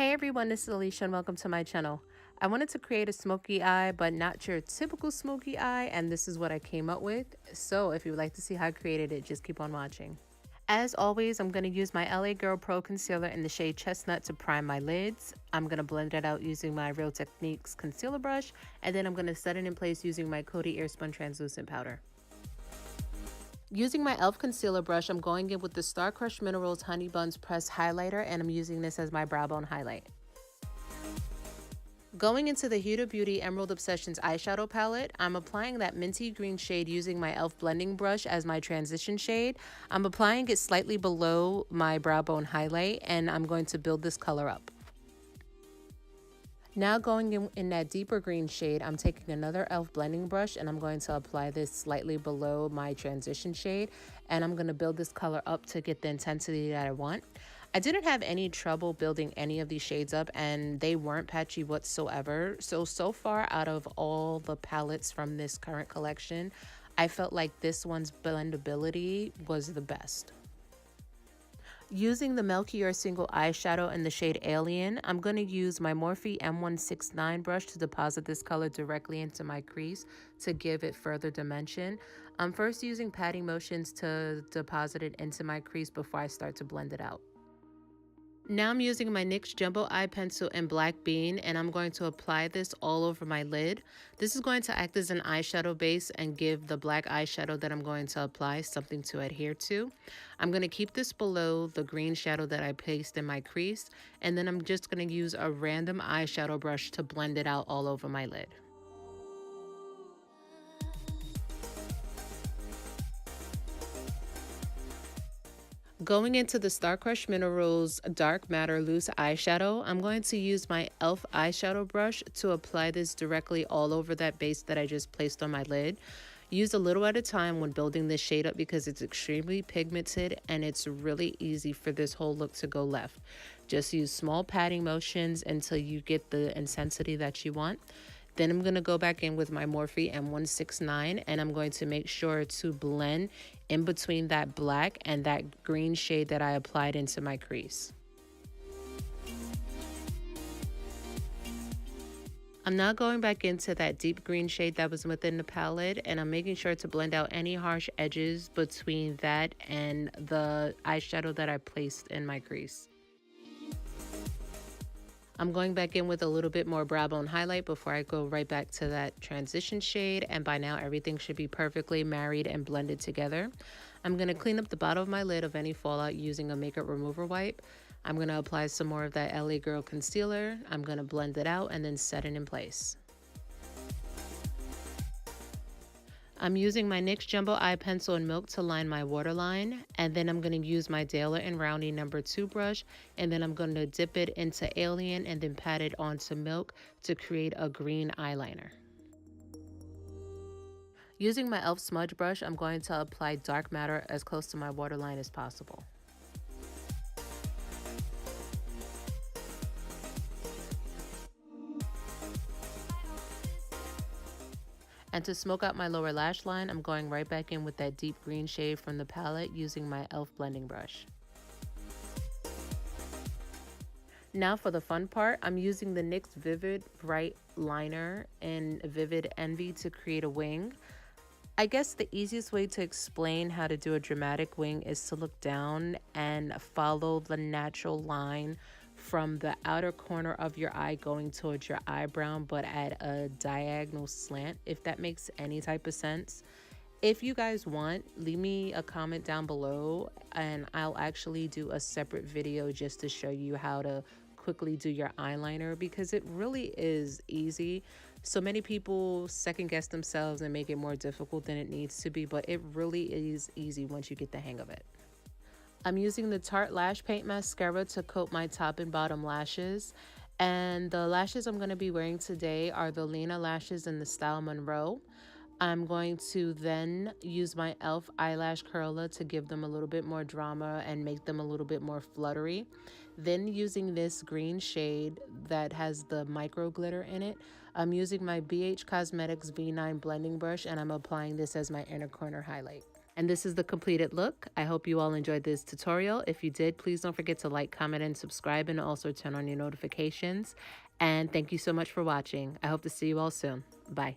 Hey everyone, this is Alicia and welcome to my channel. I wanted to create a smoky eye, but not your typical smoky eye, and this is what I came up with. So if you would like to see how I created it, just keep on watching. As always, I'm going to use my LA Girl Pro Concealer in the shade Chestnut to prime my lids. I'm going to blend it out using my Real Techniques concealer brush, and then I'm going to set it in place using my Coty Airspun translucent powder. Using my e.l.f. concealer brush, I'm going in with the StarCrushed Minerals Honey Buns Pressed Highlighter, and I'm using this as my brow bone highlight. Going into the Huda Beauty Emerald Obsessions eyeshadow palette, I'm applying that minty green shade using my e.l.f. blending brush as my transition shade. I'm applying it slightly below my brow bone highlight, and I'm going to build this color up. Now going in that deeper green shade, I'm taking another e.l.f. blending brush and I'm going to apply this slightly below my transition shade, and I'm going to build this color up to get the intensity that I want. I didn't have any trouble building any of these shades up and they weren't patchy whatsoever. So far out of all the palettes from this current collection, I felt like this one's blendability was the best. Using the Melkior single eyeshadow in the shade Alien, I'm going to use my Morphe M169 brush to deposit this color directly into my crease to give it further dimension. I'm first using patting motions to deposit it into my crease before I start to blend it out. Now I'm using my NYX Jumbo Eye Pencil in Black Bean, and I'm going to apply this all over my lid. This is going to act as an eyeshadow base and give the black eyeshadow that I'm going to apply something to adhere to. I'm going to keep this below the green shadow that I placed in my crease, and then I'm just going to use a random eyeshadow brush to blend it out all over my lid. Going into the StarCrushed Minerals Dark Matter Loose Eyeshadow, I'm going to use my e.l.f. eyeshadow brush to apply this directly all over that base that I just placed on my lid. Use a little at a time when building this shade up because it's extremely pigmented and it's really easy for this whole look to go left. Just use small patting motions until you get the intensity that you want. Then I'm going to go back in with my Morphe M169 and I'm going to make sure to blend in between that black and that green shade that I applied into my crease. I'm now going back into that deep green shade that was within the palette, and I'm making sure to blend out any harsh edges between that and the eyeshadow that I placed in my crease. I'm going back in with a little bit more brow bone highlight before I go right back to that transition shade, and by now everything should be perfectly married and blended together. I'm going to clean up the bottom of my lid of any fallout using a makeup remover wipe. I'm going to apply some more of that LA Girl concealer. I'm going to blend it out and then set it in place. I'm using my NYX Jumbo Eye Pencil in Milk to line my waterline, and then I'm going to use my Dale & Rowney No. 2 brush, and then I'm going to dip it into Alien and then pat it onto Milk to create a green eyeliner. Using my e.l.f. Smudge Brush, I'm going to apply dark matter as close to my waterline as possible. And to smoke out my lower lash line, I'm going right back in with that deep green shade from the palette using my e.l.f. blending brush. Now for the fun part, I'm using the NYX Vivid Bright Liner in Vivid Envy to create a wing. I guess the easiest way to explain how to do a dramatic wing is to look down and follow the natural line from the outer corner of your eye going towards your eyebrow, but at a diagonal slant, if that makes any type of sense. If you guys want, leave me a comment down below and I'll actually do a separate video just to show you how to quickly do your eyeliner, because it really is easy. So many people second guess themselves and make it more difficult than it needs to be, but it really is easy once you get the hang of it. I'm using the Tarte Lash Paint Mascara to coat my top and bottom lashes. And the lashes I'm going to be wearing today are the Lena lashes in the style Monroe. I'm going to then use my e.l.f. eyelash curler to give them a little bit more drama and make them a little bit more fluttery. Then using this green shade that has the micro glitter in it, I'm using my BH Cosmetics V9 blending brush and I'm applying this as my inner corner highlight. And this is the completed look. I hope you all enjoyed this tutorial. If you did, please don't forget to like, comment, and subscribe, and also turn on your notifications. And thank you so much for watching. I hope to see you all soon. Bye.